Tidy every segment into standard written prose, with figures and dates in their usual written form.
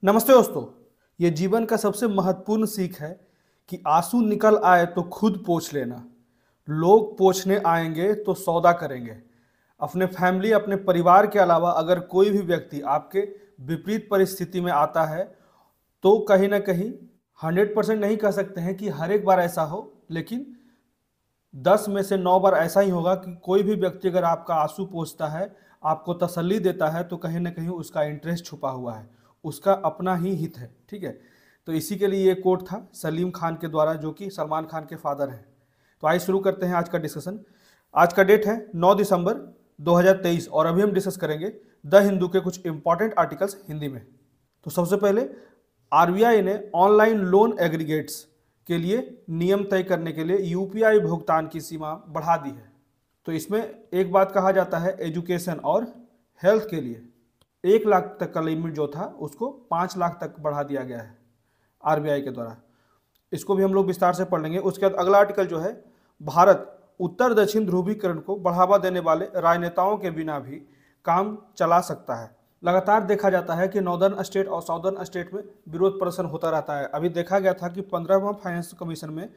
नमस्ते दोस्तों। ये जीवन का सबसे महत्वपूर्ण सीख है कि आंसू निकल आए तो खुद पोंछ लेना। लोग पोंछने आएंगे तो सौदा करेंगे। अपने फैमिली, अपने परिवार के अलावा अगर कोई भी व्यक्ति आपके विपरीत परिस्थिति में आता है तो कहीं ना कहीं 100% नहीं कह सकते हैं कि हर एक बार ऐसा हो, लेकिन 10 में से 9 बार ऐसा ही होगा कि कोई भी व्यक्ति अगर आपका आंसू पोंछता है, आपको तसल्ली देता है, तो कहीं ना कहीं उसका इंटरेस्ट छुपा हुआ है, उसका अपना ही हित है। ठीक है, तो इसी के लिए ये कोट था सलीम खान के द्वारा, जो कि सलमान खान के फादर हैं। तो आइए शुरू करते हैं आज का डिस्कशन। आज का डेट है 9 दिसंबर 2023 और अभी हम डिस्कस करेंगे द हिंदू के कुछ इंपॉर्टेंट आर्टिकल्स हिंदी में। तो सबसे पहले आरबीआई ने ऑनलाइन लोन एग्रीगेट्स के लिए नियम तय करने के लिए यूपीआई भुगतान की सीमा बढ़ा दी है। तो इसमें एक बात कहा जाता है, एजुकेशन और हेल्थ के लिए 1 लाख तक का लिमिट जो था उसको 5 लाख तक बढ़ा दिया गया है आरबीआई के द्वारा। इसको भी हम लोग विस्तार से पढ़ लेंगे। उसके बाद अगला आर्टिकल जो है, भारत उत्तर दक्षिण ध्रुवीकरण को बढ़ावा देने वाले राजनेताओं के बिना भी काम चला सकता है। लगातार देखा जाता है कि नॉर्दर्न स्टेट और साउदर्न स्टेट में विरोध प्रदर्शन होता रहता है। अभी देखा गया था कि 15वां फाइनेंस कमीशन में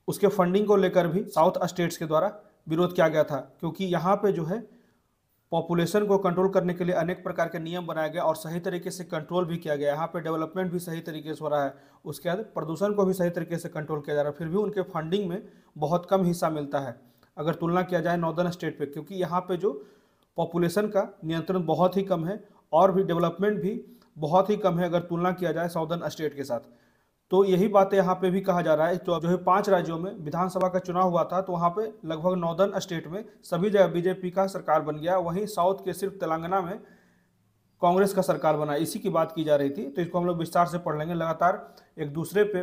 उसके फंडिंग को लेकर भी साउथ स्टेट्स के द्वारा विरोध किया गया था, क्योंकि यहाँ पे जो है पॉपुलेशन को कंट्रोल करने के लिए अनेक प्रकार के नियम बनाया गया और सही तरीके से कंट्रोल भी किया गया। यहाँ पे डेवलपमेंट भी सही तरीके से हो रहा है, उसके बाद प्रदूषण को भी सही तरीके से कंट्रोल किया जा रहा है, फिर भी उनके फंडिंग में बहुत कम हिस्सा मिलता है अगर तुलना किया जाए नॉर्दर्न स्टेट पे, क्योंकि यहाँ पे जो पॉपुलेशन का नियंत्रण बहुत ही कम है और भी डेवलपमेंट भी बहुत ही कम है अगर तुलना किया जाए साउदर्न स्टेट के साथ। तो यही बातें यहाँ पे भी कहा जा रहा है। तो जो है 5 राज्यों में विधानसभा का चुनाव हुआ था, तो वहाँ पे लगभग नॉर्दर्न स्टेट में सभी जगह बीजेपी का सरकार बन गया, वहीं साउथ के सिर्फ तेलंगाना में कांग्रेस का सरकार बना। इसी की बात की जा रही थी, तो इसको हम लोग विस्तार से पढ़ लेंगे। लगातार एक दूसरे पे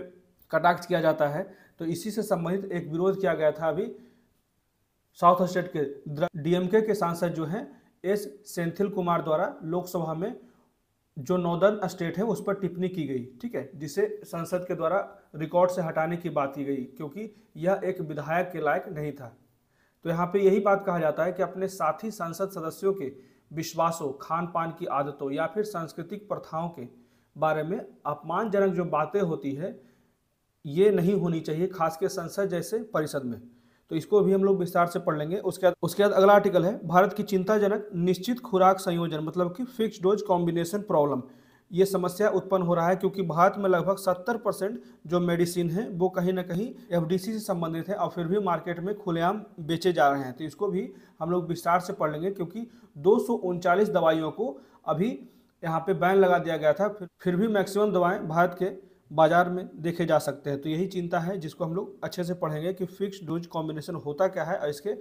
कटाक्ष किया जाता है, तो इसी से संबंधित एक विरोध किया गया था अभी साउथ स्टेट के डीएमके के सांसद जो हैं एस सेंथिल कुमार द्वारा लोकसभा में जो नॉर्दर्न स्टेट है उस पर टिप्पणी की गई। ठीक है, जिसे संसद के द्वारा रिकॉर्ड से हटाने की बात की गई, क्योंकि यह एक विधायक के लायक नहीं था। तो यहाँ पे यही बात कहा जाता है कि अपने साथी संसद सदस्यों के विश्वासों, खान पान की आदतों या फिर सांस्कृतिक प्रथाओं के बारे में अपमानजनक जो बातें होती है ये नहीं होनी चाहिए, खासकर संसद जैसे परिषद में। तो इसको भी हम लोग विस्तार से पढ़ लेंगे। उसके बाद अगला आर्टिकल है, भारत की चिंताजनक निश्चित खुराक संयोजन मतलब कि फिक्स डोज कॉम्बिनेशन प्रॉब्लम। ये समस्या उत्पन्न हो रहा है क्योंकि भारत में लगभग 70% जो मेडिसिन है वो कहीं ना कहीं एफडीसी से संबंधित है और फिर भी मार्केट में खुलेआम बेचे जा रहे हैं। तो इसको भी हम लोग विस्तार से पढ़ लेंगे, क्योंकि 239 दवाइयों को अभी यहाँ पे बैन लगा दिया गया था, फिर भी मैक्सिमम दवाएं भारत के बाजार में देखे जा सकते हैं। तो यही चिंता है जिसको हम लोग अच्छे से पढ़ेंगे कि फिक्स डोज कॉम्बिनेशन होता क्या है और इसके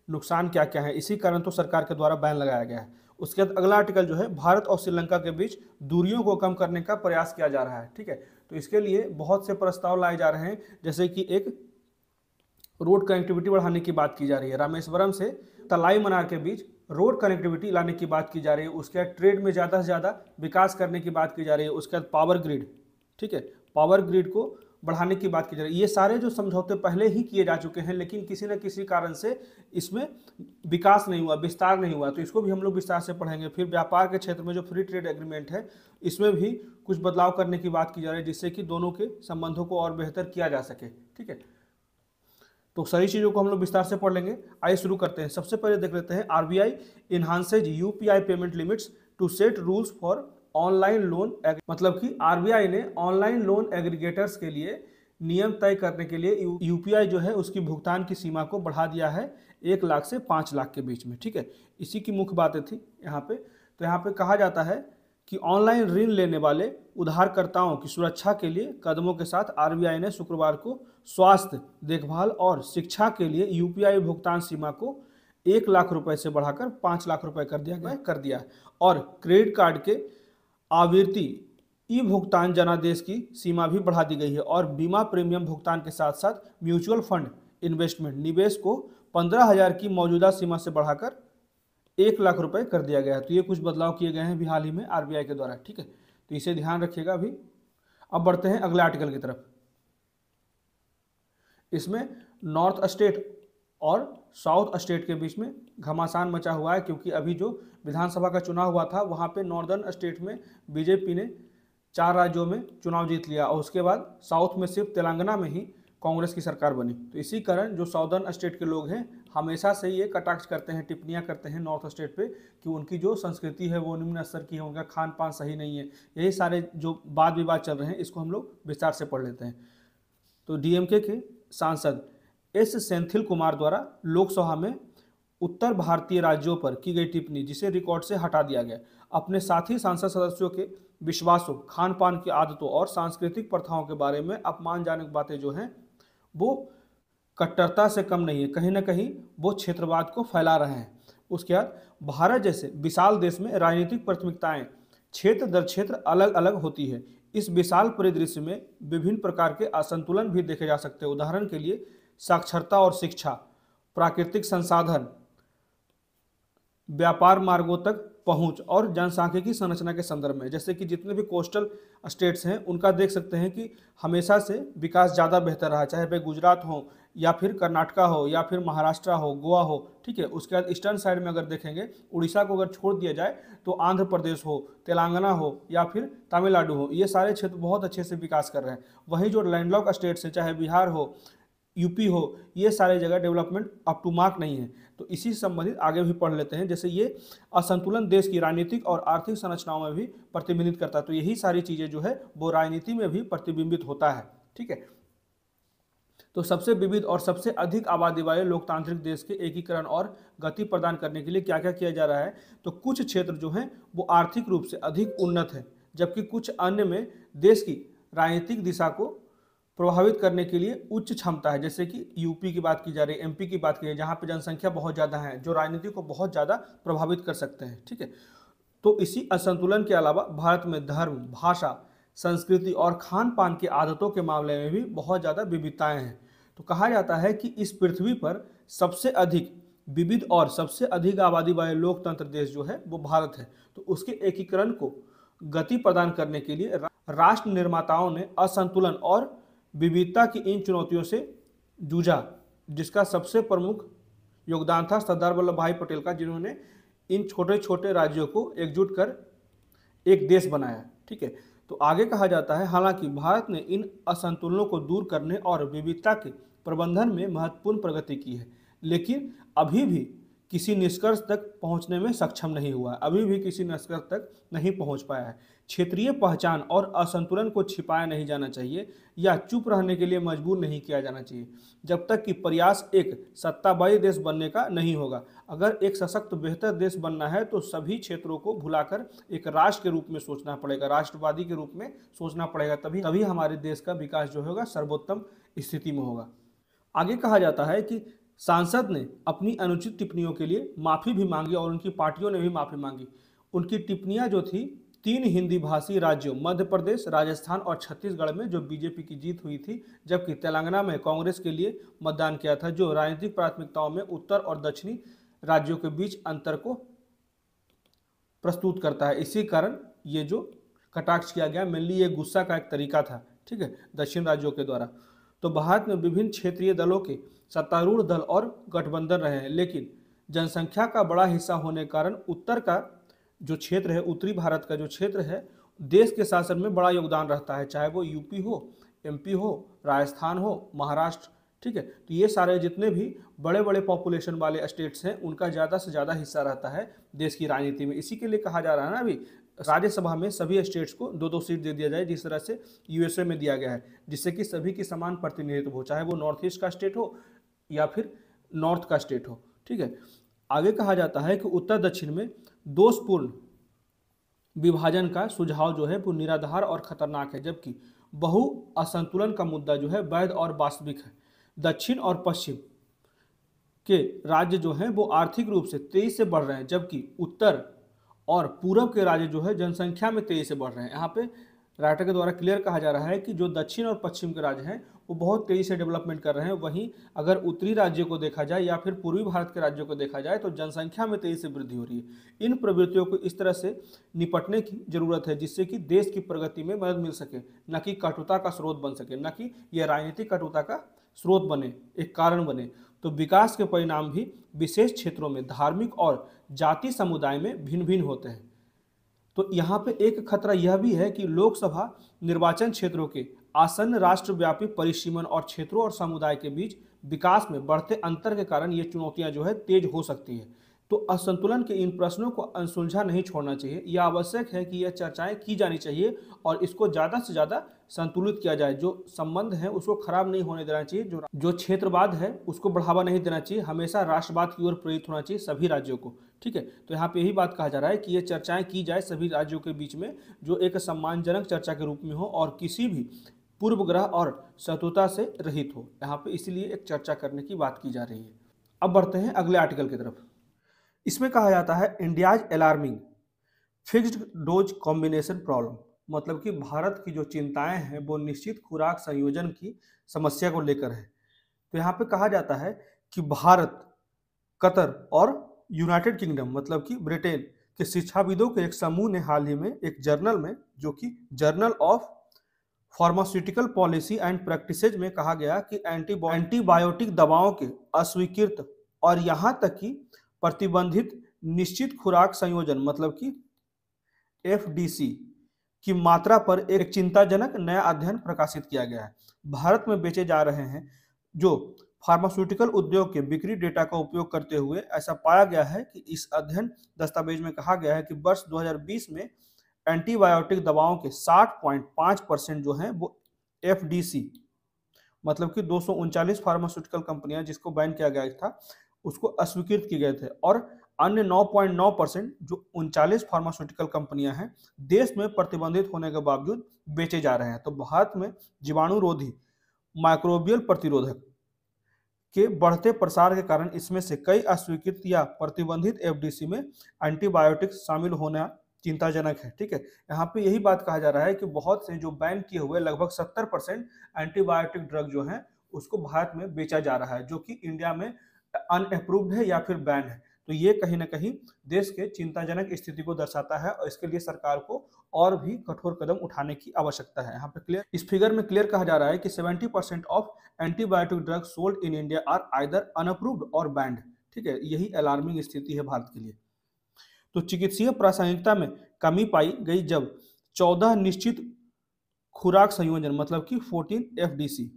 नुकसान क्या क्या है। इसी कारण तो सरकार के द्वारा बैन लगाया गया है। उसके बाद अगला आर्टिकल जो है, भारत और श्रीलंका के बीच दूरियों को कम करने का प्रयास किया जा रहा है। ठीक है, तो इसके लिए बहुत से प्रस्ताव लाए जा रहे हैं, जैसे कि एक रोड कनेक्टिविटी बढ़ाने की बात की जा रही है, रामेश्वरम से तलाई मनार के बीच रोड कनेक्टिविटी लाने की बात की जा रही है। उसके बाद ट्रेड में ज़्यादा से ज़्यादा विकास करने की बात की जा रही है। उसके बाद पावर ग्रिड, ठीक है, पावर ग्रिड को बढ़ाने की बात की जा रही है। ये सारे जो समझौते पहले ही किए जा चुके हैं, लेकिन किसी न किसी कारण से इसमें विकास नहीं हुआ, विस्तार नहीं हुआ। तो इसको भी हम लोग विस्तार से पढ़ेंगे। फिर व्यापार के क्षेत्र में जो फ्री ट्रेड एग्रीमेंट है, इसमें भी कुछ बदलाव करने की बात की जा रही है, जिससे कि दोनों के संबंधों को और बेहतर किया जा सके। ठीक है, तो सारी चीज़ों को हम लोग विस्तार से पढ़ लेंगे। आइए शुरू करते हैं। सबसे पहले देख लेते हैं, RBI enhances UPI payment limits to set rules for online loan. मतलब कि आरबीआई ने ऑनलाइन लोन एग्रीगेटर्स के लिए नियम तय करने के लिए यूपीआई जो है उसकी भुगतान की सीमा को बढ़ा दिया है 1 लाख से 5 लाख के बीच में। ठीक है, इसी की मुख्य बातें थी यहाँ पे। तो यहाँ पे कहा जाता है कि ऑनलाइन ऋण लेने वाले उधारकर्ताओं की सुरक्षा के लिए कदमों के साथ आरबीआई ने शुक्रवार को स्वास्थ्य, देखभाल और शिक्षा के लिए यूपीआई भुगतान सीमा को 1 लाख रुपए से बढ़ाकर 5 लाख रुपए कर दिया और क्रेडिट कार्ड के आवृत्ति ई भुगतान जनादेश की सीमा भी बढ़ा दी गई है और बीमा प्रीमियम भुगतान के साथ साथ म्यूचुअल फंड इन्वेस्टमेंट निवेश को 15,000 की मौजूदा सीमा से बढ़ाकर 1 लाख रुपए कर दिया गया है। तो ये कुछ बदलाव किए गए हैं भी हाल ही में आरबीआई के द्वारा। ठीक है, तो इसे ध्यान रखिएगा अभी। अब बढ़ते हैं अगले आर्टिकल की तरफ। इसमें नॉर्थ स्टेट और साउथ स्टेट के बीच में घमासान मचा हुआ है, क्योंकि अभी जो विधानसभा का चुनाव हुआ था वहाँ पे नॉर्दर्न स्टेट में बीजेपी ने 4 राज्यों में चुनाव जीत लिया और उसके बाद साउथ में सिर्फ तेलंगाना में ही कांग्रेस की सरकार बनी। तो इसी कारण जो साउदर्न स्टेट के लोग हैं हमेशा से ये कटाक्ष करते हैं, टिप्पणियां करते हैं नॉर्थ स्टेट पे कि उनकी जो संस्कृति है वो निम्न स्तर की है, उनका खान पान सही नहीं है। यही सारे जो वाद विवाद चल रहे हैं इसको हम लोग विस्तार से पढ़ लेते हैं। तो डीएमके के सांसद एस सेंथिल कुमार द्वारा लोकसभा में उत्तर भारतीय राज्यों पर की गई टिप्पणी जिसे रिकॉर्ड से हटा दिया गया। अपने साथी सांसद सदस्यों के विश्वासों, खान पान की आदतों और सांस्कृतिक प्रथाओं के बारे में अपमानजनक बातें जो हैं वो कट्टरता से कम नहीं है, कहीं ना कहीं वो क्षेत्रवाद को फैला रहे हैं। उसके बाद भारत जैसे विशाल देश में राजनीतिक प्राथमिकताएं क्षेत्र दर क्षेत्र अलग अलग होती है। इस विशाल परिदृश्य में विभिन्न प्रकार के असंतुलन भी देखे जा सकते हैं। उदाहरण के लिए साक्षरता और शिक्षा, प्राकृतिक संसाधन, व्यापार मार्गों तक पहुंच और जनसांख्यिकी संरचना के संदर्भ में। जैसे कि जितने भी कोस्टल स्टेट्स हैं उनका देख सकते हैं कि हमेशा से विकास ज़्यादा बेहतर रहा, चाहे वह गुजरात हो या फिर कर्नाटका हो या फिर महाराष्ट्र हो, गोवा हो, ठीक है। उसके बाद ईस्टर्न साइड में अगर देखेंगे, उड़ीसा को अगर छोड़ दिया जाए तो आंध्र प्रदेश हो, तेलंगाना हो या फिर तमिलनाडु हो, ये सारे क्षेत्र बहुत अच्छे से विकास कर रहे हैं। वहीं जो लैंडलॉक स्टेट्स हैं, चाहे बिहार हो, यूपी हो, ये सारे जगह डेवलपमेंट अप टू मार्क नहीं है। तो इसी से संबंधित आगे भी पढ़ लेते हैं। जैसे ये असंतुलन देश की राजनीतिक और आर्थिक संरचनाओं में भी प्रतिबिंबित करता है। तो यही सारी चीज़ें जो है वो राजनीति में भी प्रतिबिंबित होता है, ठीक है। तो सबसे विविध और सबसे अधिक आबादी वाले लोकतांत्रिक देश के एकीकरण और गति प्रदान करने के लिए क्या क्या किया जा रहा है। तो कुछ क्षेत्र जो हैं वो आर्थिक रूप से अधिक उन्नत है, जबकि कुछ अन्य में देश की राजनीतिक दिशा को प्रभावित करने के लिए उच्च क्षमता है। जैसे कि यूपी की बात की जा रही है, एमपी की बात की है, जहाँ पे जनसंख्या बहुत ज़्यादा है, जो राजनीति को बहुत ज़्यादा प्रभावित कर सकते हैं, ठीक है। तो इसी असंतुलन के अलावा भारत में धर्म, भाषा, संस्कृति और खान पान की आदतों के मामले में भी बहुत ज़्यादा विविधताएँ हैं। तो कहा जाता है कि इस पृथ्वी पर सबसे अधिक विविध और सबसे अधिक आबादी वाले लोकतंत्र देश जो है वो भारत है। तो उसके एकीकरण को गति प्रदान करने के लिए राष्ट्र निर्माताओं ने असंतुलन और विविधता की इन चुनौतियों से जूझा, जिसका सबसे प्रमुख योगदान था सरदार वल्लभ भाई पटेल का, जिन्होंने इन छोटे छोटे राज्यों को एकजुट कर एक देश बनाया, ठीक है। तो आगे कहा जाता है, हालांकि भारत ने इन असंतुलनों को दूर करने और विविधता के प्रबंधन में महत्वपूर्ण प्रगति की है, लेकिन अभी भी किसी निष्कर्ष तक पहुंचने में सक्षम नहीं हुआ है, अभी भी किसी निष्कर्ष तक नहीं पहुंच पाया है। क्षेत्रीय पहचान और असंतुलन को छिपाया नहीं जाना चाहिए या चुप रहने के लिए मजबूर नहीं किया जाना चाहिए, जब तक कि प्रयास एक सत्ताबाई देश बनने का नहीं होगा। अगर एक सशक्त बेहतर देश बनना है तो सभी क्षेत्रों को भुलाकर एक राष्ट्र के रूप में सोचना पड़ेगा, राष्ट्रवादी के रूप में सोचना पड़ेगा, तभी हमारे देश का विकास जो होगा सर्वोत्तम स्थिति में होगा। आगे कहा जाता है कि सांसद ने अपनी अनुचित टिप्पणियों के लिए माफ़ी भी मांगी और उनकी पार्टियों ने भी माफ़ी मांगी। उनकी टिप्पणियां जो थी 3 हिंदी भाषी राज्यों मध्य प्रदेश, राजस्थान और छत्तीसगढ़ में जो बीजेपी की जीत हुई थी, जबकि तेलंगाना में कांग्रेस के लिए मतदान किया था, जो राजनीतिक प्राथमिकताओं में उत्तर और दक्षिणी राज्यों के बीच अंतर को प्रस्तुत करता है। इसी कारण ये जो कटाक्ष किया गया, मेनली ये गुस्सा का एक तरीका था, ठीक है, दक्षिण राज्यों के द्वारा। तो भारत में विभिन्न क्षेत्रीय दलों के सत्तारूढ़ दल और गठबंधन रहे हैं, लेकिन जनसंख्या का बड़ा हिस्सा होने के कारण उत्तर का जो क्षेत्र है, उत्तरी भारत का जो क्षेत्र है, देश के शासन में बड़ा योगदान रहता है, चाहे वो यूपी हो, एमपी हो, राजस्थान हो, महाराष्ट्र, ठीक है। तो ये सारे जितने भी बड़े बड़े पॉपुलेशन वाले स्टेट्स हैं उनका ज़्यादा से ज़्यादा हिस्सा रहता है देश की राजनीति में। इसी के लिए कहा जा रहा है ना, अभी राज्यसभा में सभी स्टेट्स को 2-2 सीट दे दिया जाए, जिस तरह से यूएसए में दिया गया है, जिससे कि सभी की समान प्रतिनिधित्व हो, चाहे वो नॉर्थ ईस्ट का स्टेट हो या फिर नॉर्थ का स्टेट हो, ठीक है। आगे कहा जाता है कि उत्तर दक्षिण में दोषपूर्ण विभाजन का सुझाव जो है वो निराधार और खतरनाक है, जबकि बहु असंतुलन का मुद्दा जो है वैध और वास्तविक है। दक्षिण और पश्चिम के राज्य जो हैं वो आर्थिक रूप से तेजी से बढ़ रहे हैं, जबकि उत्तर और पूरब के राज्य जो है जनसंख्या में तेजी से बढ़ रहे हैं। यहाँ पे राइटर के द्वारा क्लियर कहा जा रहा है कि जो दक्षिण और पश्चिम के राज्य हैं वो बहुत तेज़ी से डेवलपमेंट कर रहे हैं, वहीं अगर उत्तरी राज्यों को देखा जाए या फिर पूर्वी भारत के राज्यों को देखा जाए तो जनसंख्या में तेज़ी से वृद्धि हो रही है। इन प्रवृत्तियों को इस तरह से निपटने की जरूरत है जिससे कि देश की प्रगति में मदद मिल सके, न कि कटुता का स्रोत बन सके, न कि यह राजनीतिक कटुता का स्रोत बने, एक कारण बने। तो विकास के परिणाम भी विशेष क्षेत्रों में धार्मिक और जाति समुदाय में भिन्न भिन्न होते हैं। तो यहाँ पे एक खतरा यह भी है कि लोकसभा निर्वाचन क्षेत्रों के आसन्न राष्ट्रव्यापी परिसीमन और क्षेत्रों और समुदाय के बीच विकास में बढ़ते अंतर के कारण ये चुनौतियां जो है तेज हो सकती है। तो असंतुलन के इन प्रश्नों को अनसुलझा नहीं छोड़ना चाहिए। यह आवश्यक है कि यह चर्चाएं की जानी चाहिए और इसको ज़्यादा से ज़्यादा संतुलित किया जाए। जो संबंध है उसको खराब नहीं होने देना चाहिए, जो क्षेत्रवाद है उसको बढ़ावा नहीं देना चाहिए, हमेशा राष्ट्रवाद की ओर प्रेरित होना चाहिए सभी राज्यों को। ठीक है, तो यहाँ पे यही बात कहा जा रहा है कि ये चर्चाएं की जाए सभी राज्यों के बीच में, जो एक सम्मानजनक चर्चा के रूप में हो और किसी भी पूर्वग्रह और शत्रुता से रहित हो। यहाँ पे इसीलिए एक चर्चा करने की बात की जा रही है। अब बढ़ते हैं अगले आर्टिकल की तरफ। इसमें कहा जाता है India's alarming fixed dose combination problem, मतलब कि भारत की जो चिंताएं हैं वो निश्चित खुराक संयोजन की समस्या को लेकर है। तो यहाँ पे कहा जाता है कि भारत, कतर और यूनाइटेड किंगडम मतलब कि ब्रिटेन के शिक्षाविदों के एक समूह ने हाल ही में एक जर्नल में, जो कि journal of pharmaceutical policy and practices में कहा गया कि एंटीबायोटिक दवाओं के अस्वीकृत और यहां तक कि प्रतिबंधित निश्चित खुराक संयोजन मतलब कि एफडीसी की मात्रा पर एक चिंताजनक नया अध्ययन प्रकाशित किया गया है। भारत में बेचे जा रहे हैं जो फार्मास्यूटिकल उद्योग के बिक्री डेटा का उपयोग करते हुए ऐसा पाया गया है कि इस अध्ययन दस्तावेज में कहा गया है कि वर्ष 2020 में एंटीबायोटिक दवाओं के 60.5% जो हैं वो एफडीसी मतलब कि 239 फार्मास्यूटिकल कंपनियां जिसको बैन किया गया था उसको अस्वीकृत किए गए थे, और अन्य 9.9% जो 39 फार्मास्यूटिकल कंपनियां हैं देश में प्रतिबंधित होने के बावजूद बेचे जा रहे हैं। तो भारत में जीवाणुरोधी माइक्रोबियल प्रतिरोधक के बढ़ते प्रसार के कारण इसमें से कई अस्वीकृत या प्रतिबंधित एफडीसी में एंटीबायोटिक शामिल होना चिंताजनक है। ठीक है, यहाँ पे यही बात कहा जा रहा है कि बहुत से जो बैन किए हुए लगभग 70% एंटीबायोटिक ड्रग जो है उसको भारत में बेचा जा रहा है, जो कि इंडिया में अनअप्रूव्ड है या फिर बैन है। तो ये कहीं ना कहीं देश के चिंताजनक स्थिति को दर्शाता है और इसके लिए सरकार को और भी कठोर कदम उठाने की आवश्यकता है। यहाँ पे क्लियर, इस फिगर में क्लियर कहा जा रहा है कि 70% of antibiotic drug sold in India are either unapproved or banned. ठीक है, यही अलार्मिंग स्थिति है भारत के लिए। तो चिकित्सीय प्रासंगिकता में कमी पाई गई जब 14 निश्चित खुराक संयोजन मतलब कि 14 एफडीसी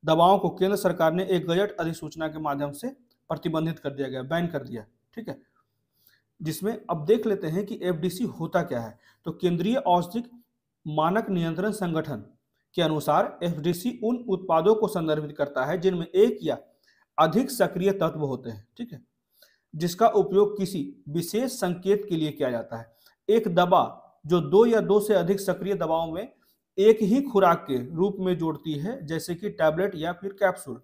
दवाओं को केंद्र सरकार ने एक गजट अधिसूचना के माध्यम से प्रतिबंधित कर दिया गया, बैन कर दिया। ठीक है, जिसमें अब देख लेते हैं कि एफडीसी होता क्या है। तो केंद्रीय औषधि मानक नियंत्रण संगठन के अनुसार एफडीसी उन उत्पादों को संदर्भित करता है जिनमें एक या अधिक सक्रिय तत्व होते हैं। ठीक है, जिसका उपयोग किसी विशेष संकेत के लिए किया जाता है। एक दवा जो 2 या 2 से अधिक सक्रिय दवाओं में एक ही खुराक के रूप में जोड़ती है, जैसे कि टैबलेट या फिर कैप्सूल।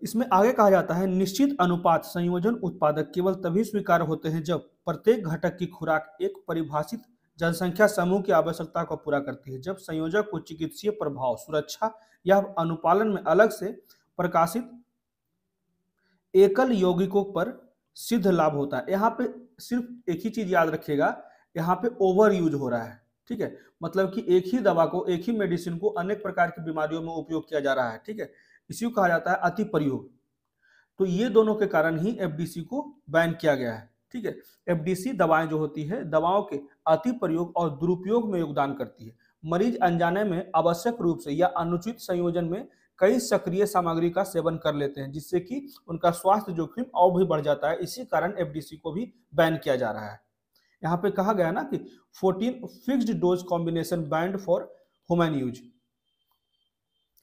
इसमें आगे कहा जाता है निश्चित अनुपात संयोजन उत्पादक केवल तभी स्वीकार्य होते हैं जब प्रत्येक घटक की खुराक एक परिभाषित जनसंख्या समूह की आवश्यकता को पूरा करती है, जब संयोजक को चिकित्सीय प्रभाव, सुरक्षा या अनुपालन में अलग से प्रकाशित एकल यौगिकों पर सिद्ध लाभ होता है। यहाँ पे सिर्फ एक ही चीज याद रखिएगा, यहाँ पे ओवर यूज हो रहा है। ठीक है, मतलब कि एक ही दवा को, एक ही मेडिसिन को अनेक प्रकार की बीमारियों में उपयोग किया जा रहा है। ठीक है, इसी को कहा जाता है अति प्रयोग। तो ये दोनों के कारण ही एफडीसी को बैन किया गया है। ठीक है, एफडीसी दवाएं जो होती है दवाओं के अति प्रयोग और दुरुपयोग में योगदान करती है। मरीज अनजाने में आवश्यक रूप से या अनुचित संयोजन में कई सक्रिय सामग्री का सेवन कर लेते हैं, जिससे कि उनका स्वास्थ्य जोखिम और भी बढ़ जाता है। इसी कारण एफडीसी को भी बैन किया जा रहा है। यहाँ पे कहा गया ना कि 14 fixed dose combination band for human use.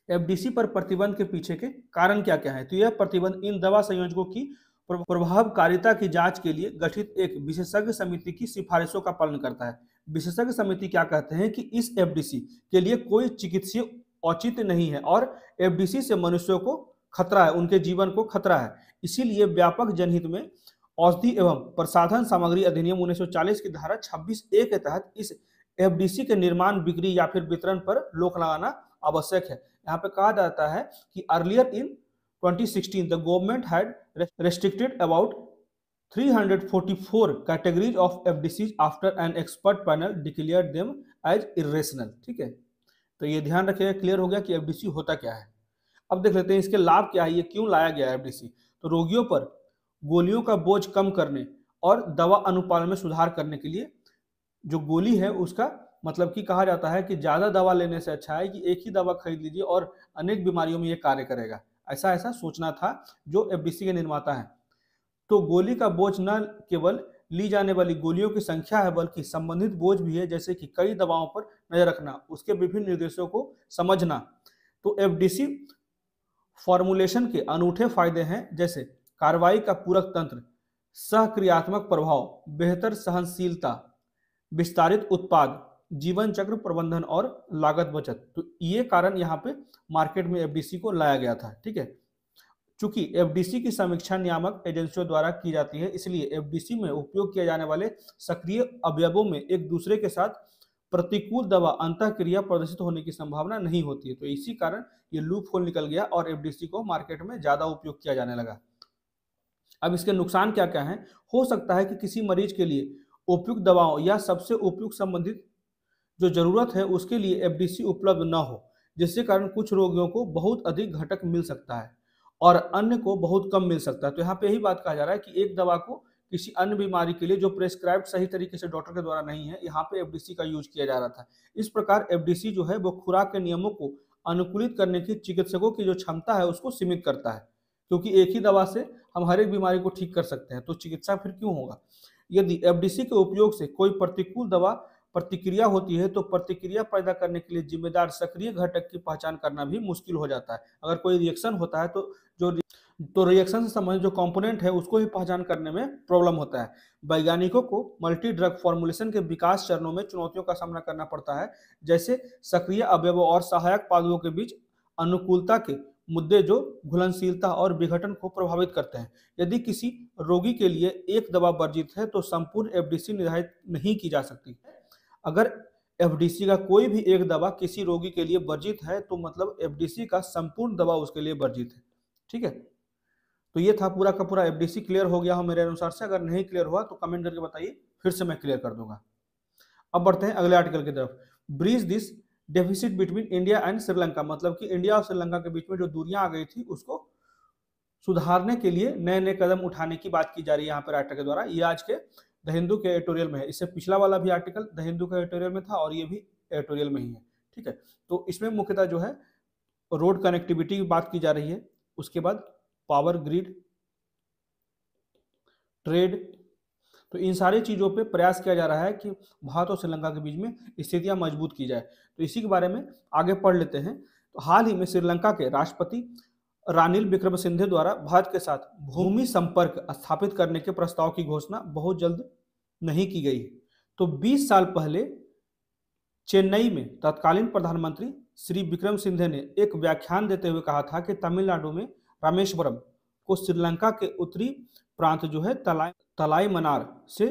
FDC पर प्रतिबंध के पीछे के कारण क्या क्या है? तो यह प्रतिबंध इन दवा संयोजकों की प्रभावकारिता की जांच के लिए गठित एक विशेषज्ञ समिति की सिफारिशों का पालन करता है। विशेषज्ञ समिति क्या कहते हैं कि इस एफडीसी के लिए कोई चिकित्सीय औचित्य नहीं है और एफडीसी से मनुष्यों को खतरा है, उनके जीवन को खतरा है। इसीलिए व्यापक जनहित में औषधि एवं प्रसाधन सामग्री अधिनियम 1940 की धारा 26A के तहत इस एफडीसी के निर्माण, बिक्री या फिर वितरण पर रोक लगाना आवश्यक है। यहाँ पे कहा जाता है कि earlier in 2016 the government had restricted about 344 categories of FDCs after an expert panel declared them as irrational। ठीक है, तो ये ध्यान रखिएगा, क्लियर हो गया कि एफडीसी होता क्या है। अब देख लेते हैं इसके लाभ क्या है, ये क्यों लाया गया है एफडीसी। तो रोगियों पर गोलियों का बोझ कम करने और दवा अनुपालन में सुधार करने के लिए जो गोली है उसका मतलब कि कहा जाता है कि ज़्यादा दवा लेने से अच्छा है कि एक ही दवा खरीद लीजिए और अनेक बीमारियों में ये कार्य करेगा। ऐसा ऐसा सोचना था जो एफडीसी के निर्माता हैं। तो गोली का बोझ न केवल ली जाने वाली गोलियों की संख्या है बल्कि संबंधित बोझ भी है, जैसे कि कई दवाओं पर नजर रखना, उसके विभिन्न निर्देशों को समझना। तो एफडीसी फॉर्मुलेशन के अनूठे फायदे हैं, जैसे कार्रवाई का पूरक तंत्र, सहक्रियात्मक प्रभाव, बेहतर सहनशीलता, विस्तारित उत्पाद, जीवन चक्र प्रबंधन और लागत बचत। तो ये कारण यहाँ पे मार्केट में एफडीसी को लाया गया था। ठीक है, चूंकि एफडीसी की समीक्षा नियामक एजेंसियों द्वारा की जाती है, इसलिए एफडीसी में उपयोग किए जाने वाले सक्रिय अवयवों में एक दूसरे के साथ प्रतिकूल दवा अंतःक्रिया प्रदर्शित होने की संभावना नहीं होती है। तो इसी कारण ये लूप होल निकल गया और एफडीसी को मार्केट में ज्यादा उपयोग किया जाने लगा। अब इसके नुकसान क्या क्या हैं? हो सकता है कि किसी मरीज के लिए उपयुक्त दवाओं या सबसे उपयुक्त संबंधित जो जरूरत है उसके लिए एफडीसी उपलब्ध न हो, जिसके कारण कुछ रोगियों को बहुत अधिक घटक मिल सकता है और अन्य को बहुत कम मिल सकता है। तो यहाँ पे यही बात कहा जा रहा है कि एक दवा को किसी अन्य बीमारी के लिए जो प्रेस्क्राइब सही तरीके से डॉक्टर के द्वारा नहीं है, यहाँ पे एफडीसी का यूज किया जा रहा था। इस प्रकार एफडीसी जो है वो खुराक के नियमों को अनुकूलित करने की चिकित्सकों की जो क्षमता है उसको सीमित करता है, क्योंकि एक ही दवा से हम हर एक बीमारी को ठीक कर सकते हैं, तो चिकित्सा फिर क्यों होगा? यदि एफडीसी के उपयोग से कोई प्रतिकूल दवा प्रतिक्रिया होती है तो प्रतिक्रिया पैदा करने के लिए जिम्मेदार सक्रिय घटक की पहचान करना भी मुश्किल हो जाता है। अगर कोई रिएक्शन होता है तो रिएक्शन से संबंधित जो कंपोनेंट है उसको भी पहचान करने में प्रॉब्लम होता है। वैज्ञानिकों को मल्टी ड्रग फॉर्मुलेशन के विकास चरणों में चुनौतियों का सामना करना पड़ता है, जैसे सक्रिय अवयवों और सहायक पादपों के बीच अनुकूलता के मुद्दे जो घुलनशीलता और विघटन को प्रभावित करते हैं। यदि किसी रोगी के लिए एक दवा वर्जित है तो संपूर्ण एफडीसी निर्धारित नहीं की जा सकती। अगर एफडीसी का कोई भी एक दवा किसी रोगी के लिए वर्जित है तो मतलब एफडीसी का संपूर्ण दवा उसके लिए वर्जित है। ठीक है, तो ये था पूरा का पूरा एफडीसी। क्लियर हो गया हो मेरे अनुसार से? अगर नहीं क्लियर हुआ तो कमेंट करके बताइए, फिर से मैं क्लियर कर दूंगा। अब बढ़ते हैं अगले आर्टिकल की तरफ। Bridge this deficit between India and Sri Lanka, मतलब कि इंडिया और श्रीलंका के बीच में जो दूरियां आ गई थी उसको सुधारने के लिए नए नए कदम उठाने की बात की जा रही है यहाँ पर राइटर के द्वारा। ये आज के द हिंदू के एडिटोरियल में है। इससे पिछला वाला भी आर्टिकल द हिंदू के एडिटोरियल में था और ये भी एडिटोरियल में ही है। ठीक है, तो इसमें मुख्यतः जो है रोड कनेक्टिविटी की बात की जा रही है, उसके बाद पावर ग्रिड, ट्रेड, तो इन सारी चीज़ों पे प्रयास किया जा रहा है कि भारत और श्रीलंका के बीच में स्थितियां मजबूत की जाए। तो इसी के बारे में आगे पढ़ लेते हैं। तो हाल ही में श्रीलंका के राष्ट्रपति रानिल विक्रमसिंघे द्वारा भारत के साथ भूमि संपर्क स्थापित करने के प्रस्ताव की घोषणा बहुत जल्द नहीं की गई। तो 20 साल पहले चेन्नई में तत्कालीन प्रधानमंत्री श्री विक्रमसिंघे ने एक व्याख्यान देते हुए कहा था कि तमिलनाडु में रामेश्वरम को श्रीलंका के उत्तरी प्रांत जो है तलाई मनार से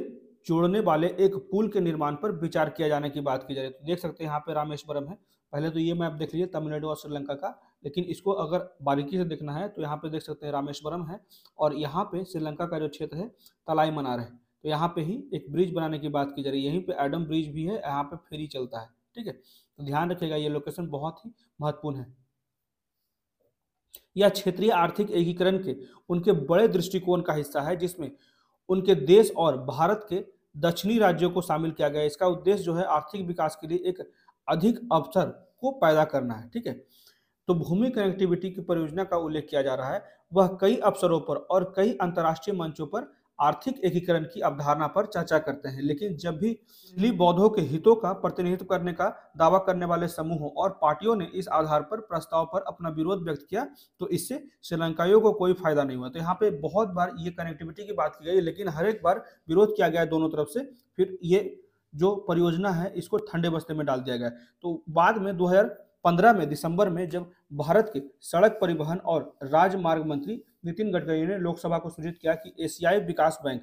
जोड़ने वाले एक पुल के निर्माण पर विचार किया जाने की बात की जा रही है। तो देख सकते हैं यहाँ पे रामेश्वरम है। पहले तो ये मैप देख लीजिए तमिलनाडु और श्रीलंका का, लेकिन इसको अगर बारीकी से देखना है तो यहाँ पे देख सकते हैं रामेश्वरम है और यहाँ पे श्रीलंका का जो क्षेत्र है तलाई मनार है। तो यहाँ पे ही एक ब्रिज बनाने की बात की जा रही है। यहीं पे एडम ब्रिज भी है, यहाँ पे फेरी चलता है। ठीक है, तो ध्यान रखिएगा, ये लोकेशन बहुत ही महत्वपूर्ण है। यह क्षेत्रीय आर्थिक एकीकरण के उनके बड़े दृष्टिकोण का हिस्सा है, जिसमें उनके देश और भारत के दक्षिणी राज्यों को शामिल किया गया है। इसका उद्देश्य जो है आर्थिक विकास के लिए एक अधिक अवसर को पैदा करना है। ठीक है, तो भूमि कनेक्टिविटी की परियोजना का उल्लेख किया जा रहा है। वह कई अवसरों पर और कई अंतर्राष्ट्रीय मंचों पर आर्थिक एकीकरण की अवधारणा पर चर्चा करते हैं, लेकिन जब भी निचली बौद्धों के हितों का प्रतिनिधित्व करने का दावा करने वाले समूहों और पार्टियों ने इस आधार पर प्रस्ताव पर अपना विरोध व्यक्त किया तो इससे श्रीलंकाइयों को कोई फायदा नहीं हुआ। तो यहाँ पे बहुत बार ये कनेक्टिविटी की बात की गई, लेकिन हर एक बार विरोध किया गया दोनों तरफ से। फिर ये जो परियोजना है इसको ठंडे बस्ते में डाल दिया गया। तो बाद में 2015 में दिसंबर में जब भारत के सड़क परिवहन और राजमार्ग मंत्री नितिन गडकरी ने लोकसभा को सूचित किया कि एशियाई विकास बैंक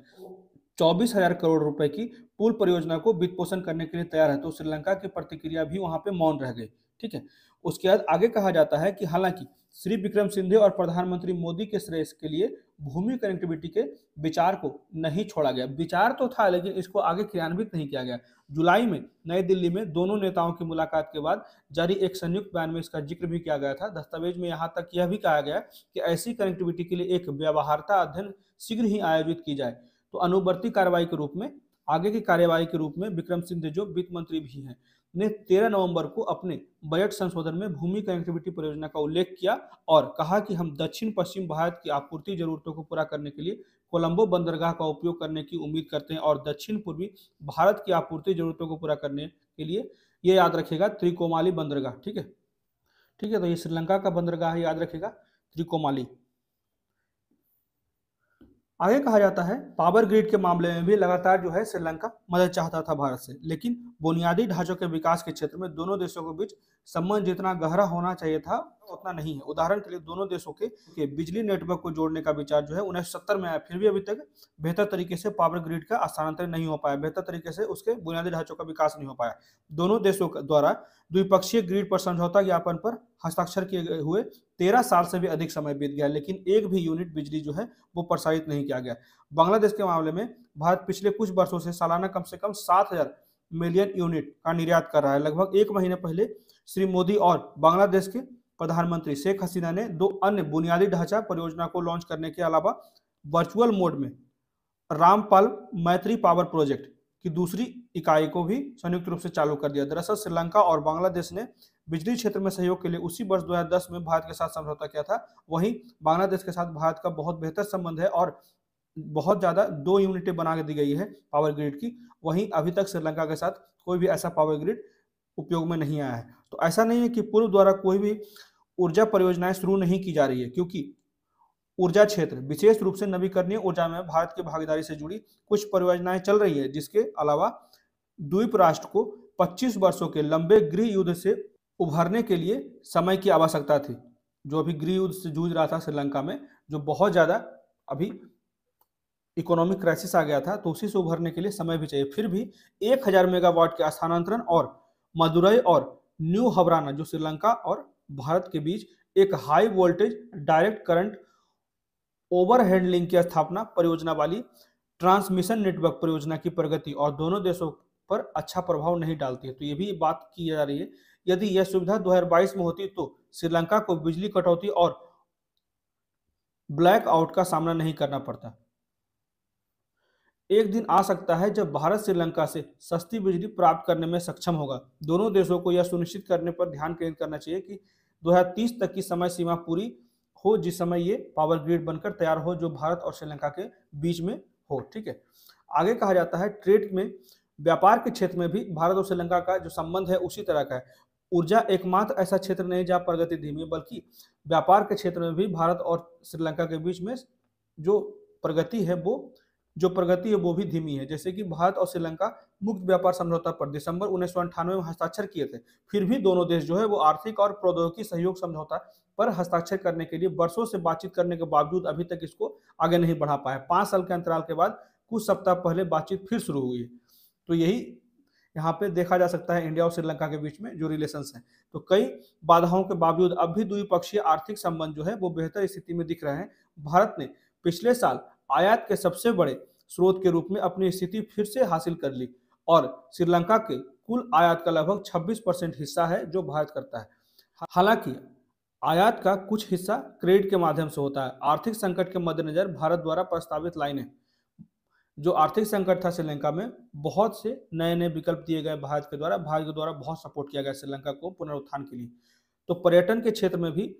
24,000 करोड़ रुपए की पुल परियोजना को वित्त पोषण करने के लिए तैयार है, तो श्रीलंका की प्रतिक्रिया भी वहां पे मौन रह गई। ठीक है, उसके बाद आगे कहा जाता है कि हालांकि श्री विक्रमसिंघे और प्रधानमंत्री मोदी के श्रेयस के लिए भूमि कनेक्टिविटी के विचार को नहीं छोड़ा गया। विचार तो था लेकिन इसको आगे क्रियान्वित नहीं किया गया। जुलाई में नई दिल्ली में दोनों नेताओं की मुलाकात के बाद जारी एक संयुक्त बयान में इसका जिक्र भी किया गया था। दस्तावेज में यहाँ तक यह भी कहा गया कि ऐसी कनेक्टिविटी के लिए एक व्यवहार्यता अध्ययन शीघ्र ही आयोजित की जाए। तो अनुवर्ती कार्रवाई के रूप में आगे की कार्यवाही के रूप में विक्रम सिंह जो वित्त मंत्री भी हैं, ने 13 नवंबर को अपने बजट संशोधन में भूमि कनेक्टिविटी परियोजना का उल्लेख किया और कहा कि हम दक्षिण पश्चिम भारत की आपूर्ति जरूरतों को पूरा करने के लिए कोलंबो बंदरगाह का उपयोग करने की उम्मीद करते हैं और दक्षिण पूर्वी भारत की आपूर्ति जरूरतों को पूरा करने के लिए ये याद रखेगा त्रिकोमाली बंदरगाह। ठीक है, ठीक है, तो ये श्रीलंका का बंदरगाह याद रखेगा त्रिकोमाली। आगे कहा जाता है पावर ग्रिड के मामले में भी लगातार जो है श्रीलंका मदद चाहता था भारत से, लेकिन बुनियादी ढांचों के विकास के क्षेत्र में दोनों देशों के बीच संबंध जितना गहरा होना चाहिए था उतना नहीं है। उदाहरण के लिए दोनों देशों के बिजली नेटवर्क को जोड़ने का विचार जो है 1970 में आया, फिर भी अभी तक बेहतर तरीके से पावर ग्रिड का स्थानांतरण नहीं हो पाया, बेहतर तरीके से उसके बुनियादी ढांचों का विकास नहीं हो पाया। दोनों देशों द्वारा द्विपक्षीय ग्रिड पर समझौता ज्ञापन पर हस्ताक्षर किए हुए 13 साल से भी अधिक समय बीत गया, लेकिन एक भी यूनिट बिजली जो है वो प्रसारित नहीं किया गया। बांग्लादेश के मामले में भारत पिछले कुछ वर्षों से सालाना कम से कम 7,000 मिलियन यूनिट का निर्यात कर रहा है। लगभग एक महीने पहले श्री मोदी और बांग्लादेश के प्रधानमंत्री शेख हसीना ने 2 अन्य बुनियादी ढांचा परियोजना को लॉन्च करने के अलावा वर्चुअल मोड में रामपाल मैत्री पावर प्रोजेक्ट की दूसरी इकाई को भी संयुक्त रूप से चालू कर दिया। दरअसल श्रीलंका और बांग्लादेश ने बिजली क्षेत्र में सहयोग के लिए उसी वर्ष 2010 में भारत के साथ समझौता किया था। वहीं बांग्लादेश के साथ भारत का बहुत बेहतर संबंध है और बहुत ज्यादा 2 यूनिटें बना के दी गई है पावर ग्रिड की। वहीं अभी तक श्रीलंका के साथ कोई भी ऐसा पावर ग्रिड उपयोग में नहीं आया है। तो ऐसा नहीं है कि पूर्व द्वारा कोई भी ऊर्जा परियोजनाएं शुरू नहीं की जा रही है, क्योंकि ऊर्जा क्षेत्र विशेष रूप से नवीकरणीय ऊर्जा में भारत की भागीदारी से जुड़ी कुछ परियोजनाएं चल रही है, जिसके अलावा द्वीप राष्ट्र को 25 वर्षों के लंबे गृह युद्ध से उभरने के लिए समय की आवश्यकता थी। जो अभी गृह युद्ध से जूझ रहा था श्रीलंका में, जो बहुत ज्यादा अभी इकोनॉमिक क्राइसिस आ गया था, तो उसी से उभरने के लिए समय भी चाहिए। फिर भी 1000 मेगावाट के स्थानांतरण और मदुरई और न्यू हवराना जो श्रीलंका और भारत के बीच एक high voltage direct current overhead link की स्थापना परियोजना वाली ट्रांसमिशन नेटवर्क परियोजना की प्रगति और दोनों देशों पर अच्छा प्रभाव नहीं डालती है। तो ये भी बात की जा रही है, यदि यह सुविधा 2022 में होती तो श्रीलंका को बिजली कटौती और ब्लैक आउट का सामना नहीं करना पड़ता। एक दिन आ सकता है जब भारत श्रीलंका से सस्ती बिजली प्राप्त करने में सक्षम होगा। दोनों देशों को यह सुनिश्चित करने पर ध्यान केंद्रित करना चाहिए कि 2030 तक की समय सीमा पूरी हो, जिस समय ये पावर ग्रिड बनकर तैयार हो जो भारत और श्रीलंका के बीच में हो। ठीक है, आगे कहा जाता है ट्रेड में व्यापार के क्षेत्र में भी भारत और श्रीलंका का जो संबंध है उसी तरह का है। ऊर्जा एकमात्र ऐसा क्षेत्र नहीं जहाँ प्रगति धीमी है, बल्कि व्यापार के क्षेत्र में भी भारत और श्रीलंका के बीच में जो प्रगति है वो भी धीमी है। जैसे कि भारत और श्रीलंका मुक्त व्यापार समझौता पर दिसंबर 1998 में हस्ताक्षर किए थे, फिर भी दोनों देश जो है वो आर्थिक और प्रौद्योगिकी सहयोग समझौता पर हस्ताक्षर करने के लिए वर्षों से बातचीत करने के बावजूद अभी तक इसको आगे नहीं बढ़ा पाए। 5 साल के अंतराल के बाद कुछ सप्ताह पहले बातचीत फिर शुरू हुई है। तो यही यहाँ पे देखा जा सकता है इंडिया और श्रीलंका के बीच में जो रिलेशंस हैं। तो कई बाधाओं के बावजूद अब भी द्विपक्षीय आर्थिक संबंध जो है वो बेहतर स्थिति में दिख रहे हैं। भारत ने पिछले साल आयात के सबसे बड़े स्रोत के रूप में अपनी स्थिति फिर से हासिल कर ली और श्रीलंका के कुल आयात का लगभग 26% हिस्सा है जो भारत करता है। हालांकि आयात का कुछ हिस्सा क्रेडिट के माध्यम से होता है। आर्थिक संकट के मद्देनजर भारत द्वारा प्रस्तावित लाइनें, जो आर्थिक संकट था श्रीलंका में, बहुत से नए नए विकल्प दिए गए भारत के द्वारा बहुत सपोर्ट किया गया श्रीलंका को पुनरुत्थान के लिए। तो पर्यटन के क्षेत्र में भी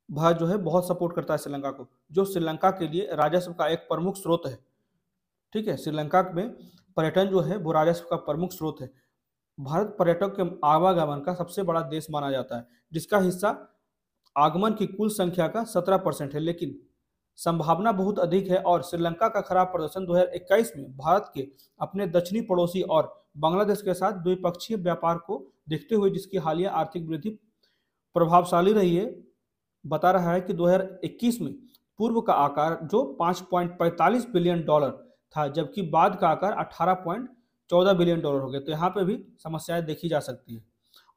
भारत जो है बहुत सपोर्ट करता है श्रीलंका को, जो श्रीलंका के लिए राजस्व का एक प्रमुख स्रोत है। ठीक है, श्रीलंका में पर्यटन जो है वो राजस्व का प्रमुख स्रोत है। भारत पर्यटक के आवागमन का सबसे बड़ा देश माना जाता है, जिसका हिस्सा आगमन की कुल संख्या का 17% है, लेकिन संभावना बहुत अधिक है। और श्रीलंका का खराब प्रदर्शन 2021 में भारत के अपने दक्षिणी पड़ोसी और बांग्लादेश के साथ द्विपक्षीय व्यापार को देखते हुए, जिसकी हालिया आर्थिक वृद्धि प्रभावशाली रही है, बता रहा है कि 2021 में पूर्व का आकार जो 5.45 बिलियन डॉलर था, जबकि बाद का आकार 18.14 बिलियन डॉलर हो गया। तो यहाँ पे भी समस्याएं देखी जा सकती है।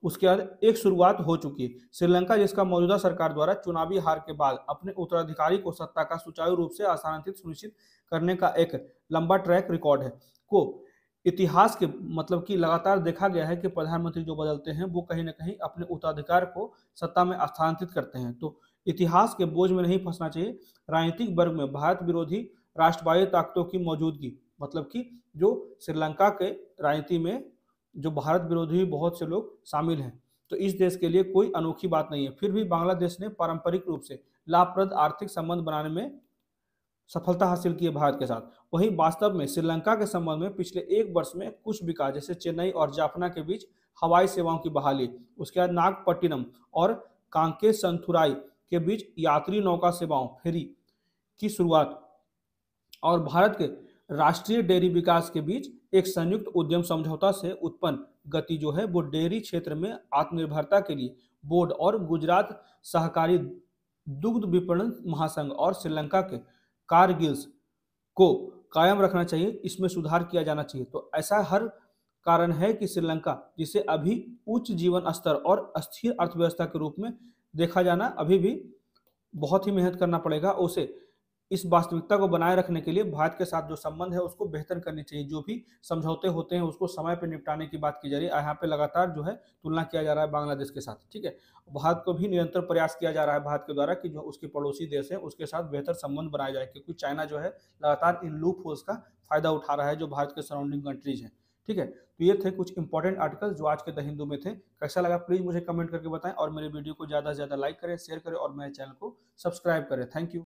उसके बाद एक शुरुआत हो चुकी है। श्रीलंका, जिसका मौजूदा सरकार द्वारा चुनावी हार के बाद अपने उत्तराधिकारी को सत्ता का सुचारू रूप से स्थानांतरित सुनिश्चित करने का एक लंबा ट्रैक रिकॉर्ड है, को इतिहास के मतलब कि लगातार देखा गया है कि प्रधानमंत्री जो बदलते हैं वो कहीं ना कहीं अपने उत्तराधिकार को सत्ता में स्थानांतरित करते हैं। तो इतिहास के बोझ में नहीं फंसना चाहिए। राजनीतिक वर्ग में भारत विरोधी राष्ट्रवादी ताकतों की मौजूदगी मतलब कि जो श्रीलंका के राजनीति में जो भारत विरोधी बहुत से लोग शामिल हैं, तो इस देश के लिए कोई अनोखी बात नहीं है। फिर भी बांग्लादेश ने पारंपरिक रूप से लाभप्रद आर्थिक संबंध बनाने में सफलता हासिल की है भारत के साथ। वहीं वास्तव में श्रीलंका के संबंध में पिछले एक वर्ष में कुछ विकास, जैसे चेन्नई और जाफना के बीच हवाई सेवाओं की बहाली, उसके बाद नागपट्टिनम और कांके संथुराई के बीच यात्री नौका सेवाओं फेरी की शुरुआत, और भारत के राष्ट्रीय डेयरी विकास के बीच एक संयुक्त उद्यम समझौता से उत्पन्न गति जो है वो डेयरी क्षेत्र में आत्मनिर्भरता के लिए बोर्ड और गुजरात सहकारी दुग्ध विपणन महासंघ और श्रीलंका के कारगिल्स को कायम रखना चाहिए, इसमें सुधार किया जाना चाहिए। तो ऐसा हर कारण है कि श्रीलंका, जिसे अभी उच्च जीवन स्तर और अस्थिर अर्थव्यवस्था के रूप में देखा जाना, अभी भी बहुत ही मेहनत करना पड़ेगा उसे इस वास्तविकता को बनाए रखने के लिए भारत के साथ जो संबंध है उसको बेहतर करनी चाहिए। जो भी समझौते होते हैं उसको समय पर निपटाने की बात की जा रही है। यहाँ पे लगातार जो है तुलना किया जा रहा है बांग्लादेश के साथ, ठीक है। भारत को भी निरंतर प्रयास किया जा रहा है भारत के द्वारा कि जो उसके पड़ोसी देश है उसके साथ बेहतर संबंध बनाया जाए, क्योंकि चाइना जो है लगातार इन लूप होल्स का फायदा उठा रहा है जो भारत के सराउंडिंग कंट्रीज हैं, ठीक है। तो ये थे कुछ इंपॉर्टेंट आर्टिकल जो आज के द हिंदू में थे। कैसा लगा प्लीज मुझे कमेंट करके बताएं, और मेरे वीडियो को ज़्यादा से ज़्यादा लाइक करें, शेयर करें और मेरे चैनल को सब्सक्राइब करें। Thank you.